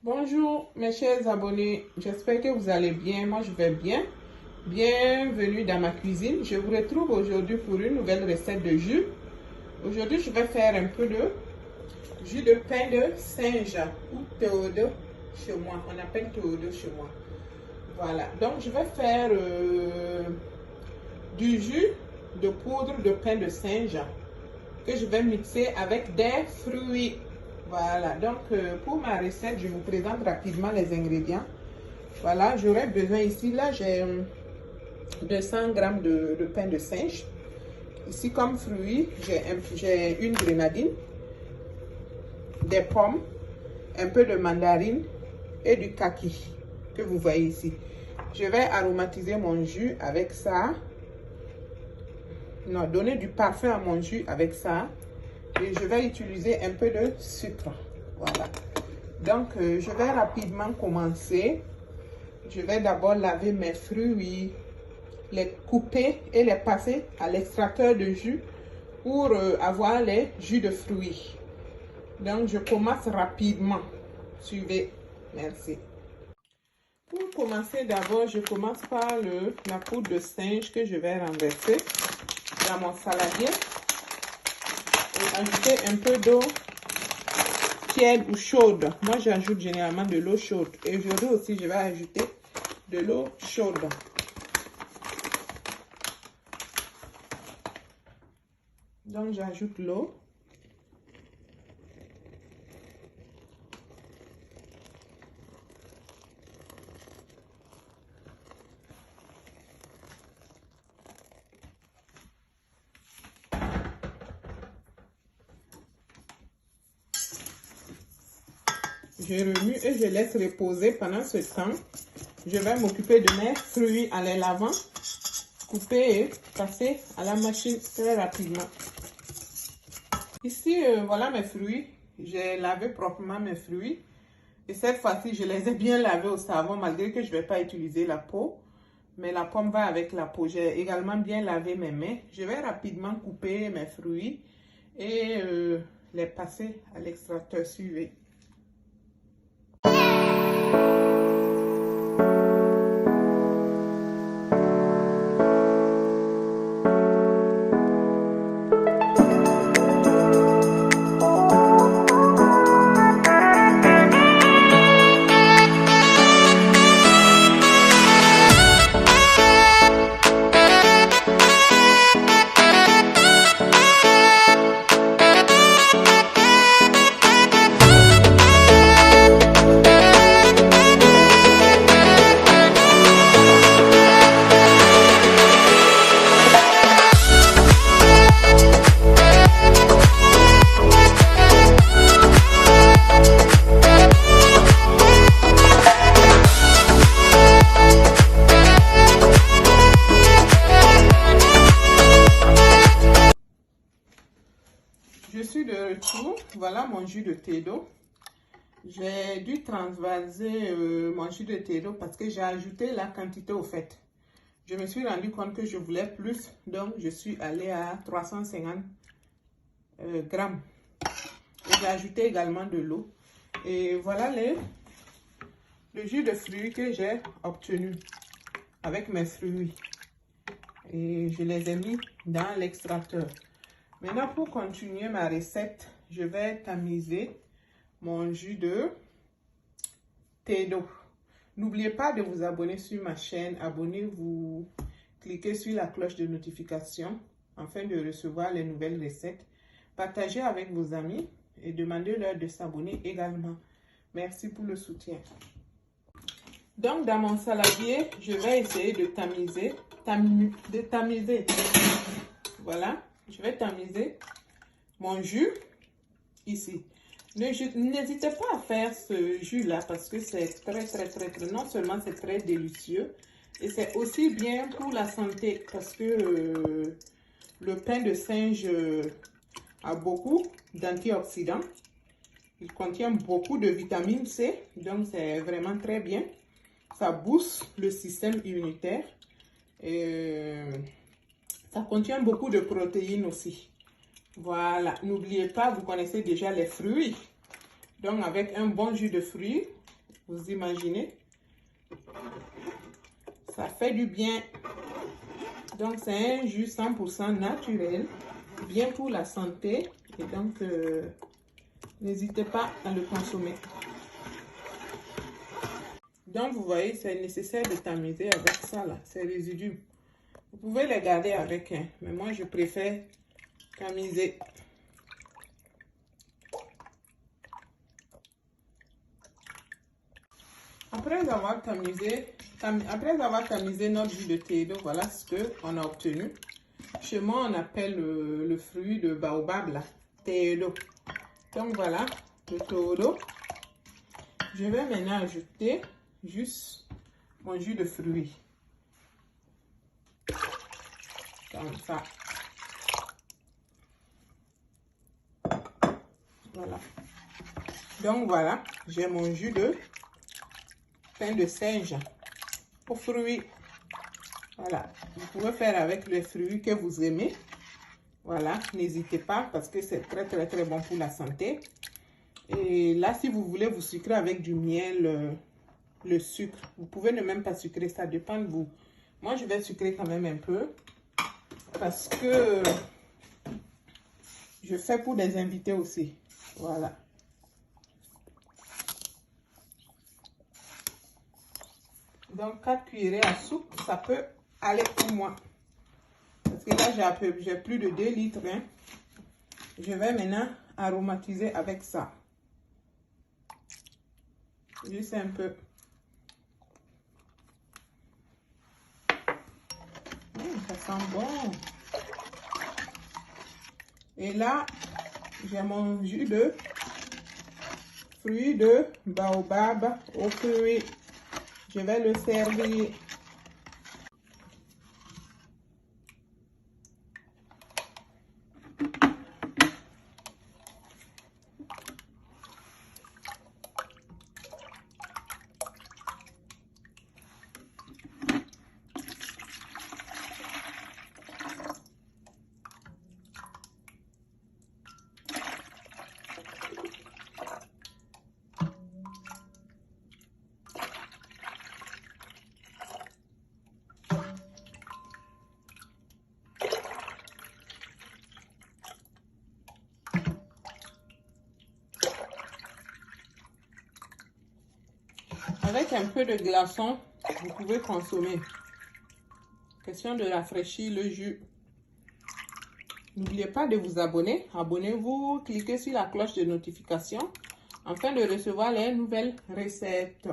Bonjour mes chers abonnés, j'espère que vous allez bien. Moi je vais bien. Bienvenue dans ma cuisine. Je vous retrouve aujourd'hui pour une nouvelle recette de jus. Aujourd'hui je vais faire un peu de jus de pain de singe ou théodo chez moi. On appelle théodo chez moi. Voilà, donc je vais faire du jus de poudre de pain de singe que je vais mixer avec des fruits. Voilà, donc pour ma recette, je vous présente rapidement les ingrédients. Voilà, j'aurai besoin ici, là j'ai 200 g de pain de singe. Ici comme fruits, j'ai une grenadine, des pommes, un peu de mandarine et du kaki que vous voyez ici. Je vais aromatiser mon jus avec ça. Non, donner du parfum à mon jus avec ça. Et je vais utiliser un peu de sucre. Voilà. Donc, je vais rapidement commencer. Je vais d'abord laver mes fruits, les couper et les passer à l'extracteur de jus pour avoir les jus de fruits. Donc, je commence rapidement. Suivez. Merci. Pour commencer, d'abord, je commence par la poudre de singe que je vais renverser dans mon saladier. Et ajouter un peu d'eau tiède ou chaude. Moi, j'ajoute généralement de l'eau chaude. Et aujourd'hui aussi, je vais ajouter de l'eau chaude. Donc, j'ajoute l'eau. Je remue et je laisse reposer pendant ce temps. Je vais m'occuper de mes fruits en les lavant, couper et passer à la machine très rapidement. Ici, voilà mes fruits. J'ai lavé proprement mes fruits. Et cette fois-ci, je les ai bien lavés au savon, malgré que je ne vais pas utiliser la peau. Mais la pomme va avec la peau. J'ai également bien lavé mes mains. Je vais rapidement couper mes fruits et les passer à l'extracteur. Suivez. Je suis de retour. Voilà mon jus de thé d'eau. J'ai dû transvaser mon jus de thé d'eau parce que j'ai ajouté la quantité au fait. Je me suis rendu compte que je voulais plus, donc je suis allée à 350 grammes. J'ai ajouté également de l'eau. Et voilà le jus de fruits que j'ai obtenu avec mes fruits. Et je les ai mis dans l'extracteur. Maintenant, pour continuer ma recette, je vais tamiser mon jus de thé d'eau. N'oubliez pas de vous abonner sur ma chaîne. Abonnez-vous, cliquez sur la cloche de notification afin de recevoir les nouvelles recettes. Partagez avec vos amis et demandez-leur de s'abonner également. Merci pour le soutien. Donc, dans mon saladier, je vais essayer de tamiser. Voilà. Je vais tamiser mon jus ici. N'hésitez pas à faire ce jus là parce que c'est très, non seulement c'est très délicieux et c'est aussi bien pour la santé parce que le pain de singe a beaucoup d'antioxydants. Il contient beaucoup de vitamine C, donc c'est vraiment très bien. Ça booste le système immunitaire et ça contient beaucoup de protéines aussi. Voilà, n'oubliez pas, vous connaissez déjà les fruits. Donc avec un bon jus de fruits, Vous imaginez? Ça fait du bien. Donc, c'est un jus 100% naturel, bien pour la santé. Et donc, n'hésitez pas à le consommer. Donc, vous voyez, c'est nécessaire de tamiser avec ça, là, ces résidus. Vous pouvez les garder avec, hein, mais moi, je préfère tamiser. Après avoir tamisé notre jus de thé, donc voilà ce qu'on a obtenu. Chez moi, on appelle le fruit de baobab, là, teedo. Donc voilà, le teedo. Je vais maintenant ajouter juste mon jus de fruits. Comme ça. Voilà. Donc voilà, j'ai mon jus de pain de singe aux fruits. Voilà, vous pouvez faire avec les fruits que vous aimez. Voilà, n'hésitez pas parce que c'est très bon pour la santé. Et là, si vous voulez vous sucrer avec du miel, le sucre, vous pouvez ne même pas sucrer, ça dépend de vous. Moi, je vais sucrer quand même un peu parce que je fais pour des invités aussi. Voilà. Donc, 4 cuillerées à soupe, ça peut aller pour moi. Parce que là, j'ai plus de 2 litres. Hein. Je vais maintenant aromatiser avec ça. Juste un peu. Ça sent bon. Et là, j'ai mon jus de fruits de baobab aux fruits. Je vais le servir. Avec un peu de glaçon, vous pouvez consommer. Question de rafraîchir le jus. N'oubliez pas de vous abonner. Abonnez-vous, cliquez sur la cloche de notification afin de recevoir les nouvelles recettes.